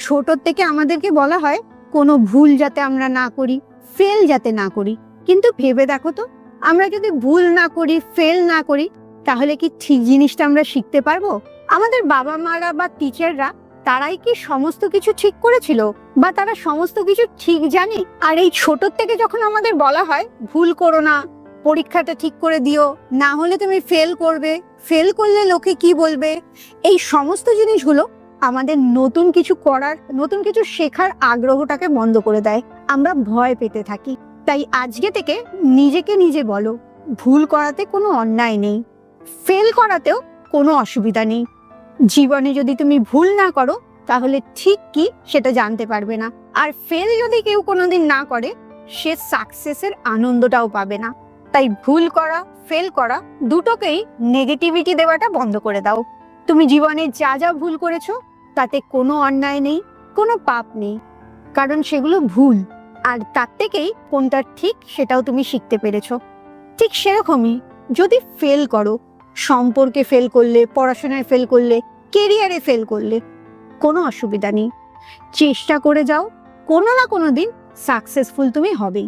ছোট থেকে আমাদেরকে বলা হয় কোনো ভুল যাতে আমরা না করি, ফেল যাতে না করি। কিন্তু ভেবে দেখো তো, আমরা যদি ভুল না করি, ফেল না করি, তাহলে কি ঠিক জিনিসটা আমরা শিখতে পারবো? আমাদের বাবা মারা বা টিচাররা, তারাই কি সমস্ত কিছু ঠিক করেছিল, বা তারা সমস্ত কিছু ঠিক জানে? আর এই ছোট থেকে যখন আমাদের বলা হয় ভুল করো না, পরীক্ষাটা ঠিক করে দিও, না হলে তুমি ফেল করবে, ফেল করলে লোকে কি বলবে, এই সমস্ত জিনিসগুলো আমাদের নতুন কিছু করার, নতুন কিছু শেখার আগ্রহটাকে বন্ধ করে দেয়। আমরা ভয় পেতে থাকি। তাই আজকে থেকে নিজেকে নিজে বলো, ভুল করাতে কোনো অন্যায় নেই, ফেল করাতেও কোনো অসুবিধা নেই। জীবনে যদি তুমি ভুল না করো, তাহলে ঠিক কি সেটা জানতে পারবে না। আর ফেল যদি কেউ কোনোদিন না করে, সে সাকসেসের আনন্দটাও পাবে না। তাই ভুল করা, ফেল করা দুটোকেই নেগেটিভিটি দেওয়াটা বন্ধ করে দাও। তুমি জীবনে যা যা ভুল করেছো, তাতে কোনো অন্যায় নেই, কোনো পাপ নেই, কারণ সেগুলো ভুল। আর তার থেকেই কোনটা ঠিক সেটাও তুমি শিখতে পেরেছো। ঠিক সেরকমই যদি ফেল করো, সম্পর্কে ফেল করলে, পড়াশোনায় ফেল করলে, কেরিয়ারে ফেল করলে, কোনো অসুবিধা নেই। চেষ্টা করে যাও, কোনো না কোনো দিন সাকসেসফুল তুমি হবেই।